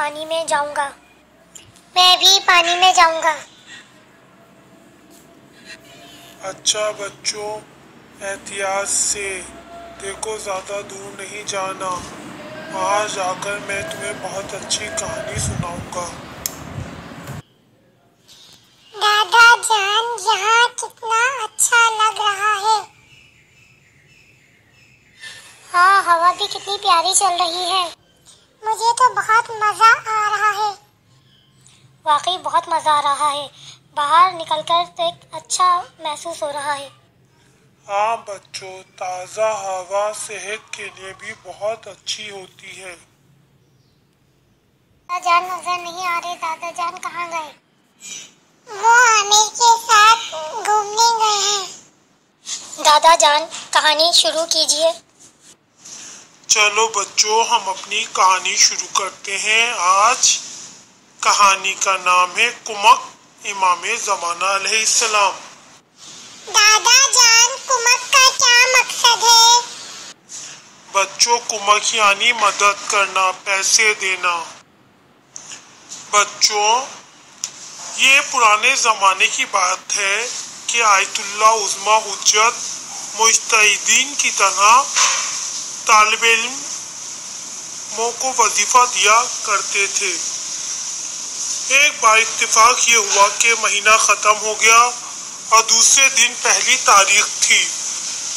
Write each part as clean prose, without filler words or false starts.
पानी में जाऊंगा। मैं भी पानी में जाऊंगा। अच्छा बच्चों, एहतियात से, देखो ज़्यादा दूर नहीं जाना। वहाँ जाकर मैं तुम्हें बहुत अच्छी कहानी सुनाऊंगा। दादा जान, यहाँ कितना अच्छा लग रहा है। हाँ, हवा भी कितनी प्यारी चल रही है। मुझे तो बहुत मजा आ रहा है। वाकई बहुत मजा आ रहा है। बाहर निकलकर तो एक अच्छा महसूस हो रहा है। हाँ बच्चों, ताज़ा हवा सेहत के लिए भी बहुत अच्छी होती है। दादा जान नजर नहीं आ रहे। दादा जान कहाँ गए? वो आमिर के साथ घूमने गए हैं। दादा जान, कहानी शुरू कीजिए। चलो बच्चों, हम अपनी कहानी शुरू करते हैं। आज कहानी का नाम है कुमक इमाम ज़माना अलैहिस्सलाम। दादा जान, कुमक का क्या मकसद है? बच्चों, कुमक यानी मदद करना, पैसे देना। बच्चों, ये पुराने ज़माने की बात है कि आयतुल्लाह उज़्मा हुज्जत मुज्तहिदीन की तरह तालिब इल्मों को वजीफा दिया करते थे। एक बार इत्तेफाक ये हुआ कि महीना ख़त्म हो गया और दूसरे दिन पहली तारीख थी,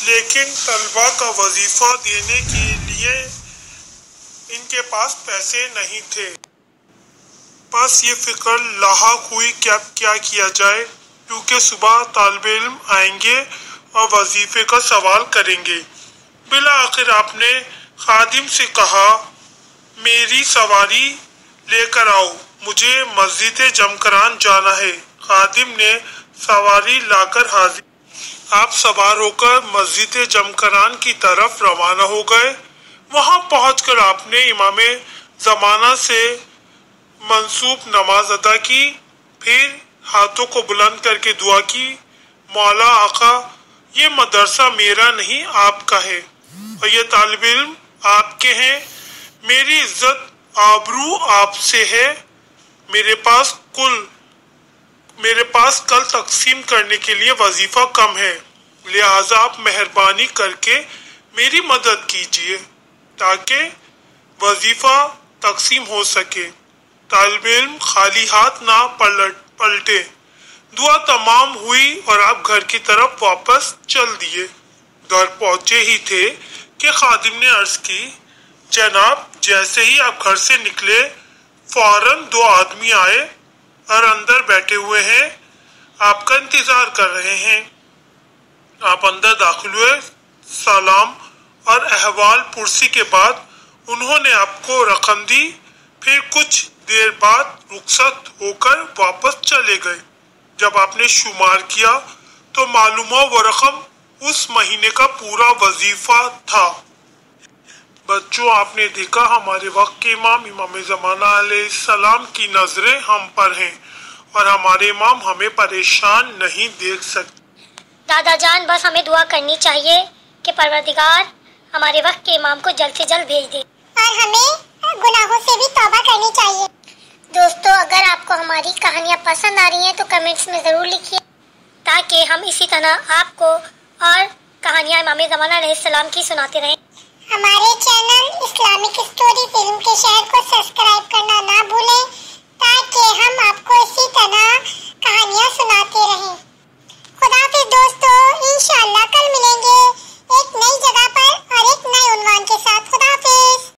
लेकिन तलबा का वजीफा देने के लिए इनके पास पैसे नहीं थे। बस ये फिक्र लाहक हुई कि अब क्या किया जाए, क्योंकि सुबह तालिब इल्म आएंगे और वजीफे का सवाल करेंगे। बिला आखिर आपने खादिम से कहा, मेरी सवारी लेकर आओ, मुझे मस्जिद जमकरान जाना है। खादिम ने सवारी लाकर हाजिर। आप सवार होकर मस्जिद जमकरान की तरफ रवाना हो गए। वहां पहुंचकर आपने इमाम ज़माना से मंसूब नमाज अदा की, फिर हाथों को बुलंद करके दुआ की, मौला आका, ये मदरसा मेरा नहीं आपका है और ये तालिब इल्म आपके हैं। मेरी इज्जत आबरू आपसे है। मेरे पास कल तकसीम करने के लिए वजीफा कम है, लिहाजा आप मेहरबानी करके मेरी मदद कीजिए ताकि वजीफा तकसीम हो सके। तालिब इल्म खाली हाथ ना पलटे। दुआ तमाम हुई और आप घर की तरफ वापस चल दिए। घर पहुंचे ही थे कि खादिम ने अर्ज की, जनाब, जैसे ही आप घर से निकले फौरन दो आदमी आए और अंदर बैठे हुए हैं, आपका इंतजार कर रहे हैं। आप अंदर दाखिल हुए। सलाम और अहवाल पुरसी के बाद उन्होंने आपको रकम दी, फिर कुछ देर बाद रुखसत होकर वापस चले गए। जब आपने शुमार किया तो मालूम हुआ वो रकम उस महीने का पूरा वजीफा था। बच्चों, आपने देखा हमारे वक्त के इमाम ज़माना अलैहिस्सलाम की नजरें हम पर हैं और हमारे इमाम हमें परेशान नहीं देख सकते। दादा जान, बस हमें दुआ करनी चाहिए कि परवरदिगार हमारे वक्त के इमाम को जल्द से जल्द भेज दे और हमें गुनाहों से भी तौबा करनी चाहिए। दोस्तों, अगर आपको हमारी कहानियाँ पसंद आ रही हैं तो कमेंट्स में ज़रूर लिखिए, ताकि हम इसी तरह आपको और कहानियाँ इमाम ज़माना अलैहिस्सलाम की सुनाते रहें। हमारे चैनल इस्लामिक स्टोरी फिल्म के शहर को सब्सक्राइब कर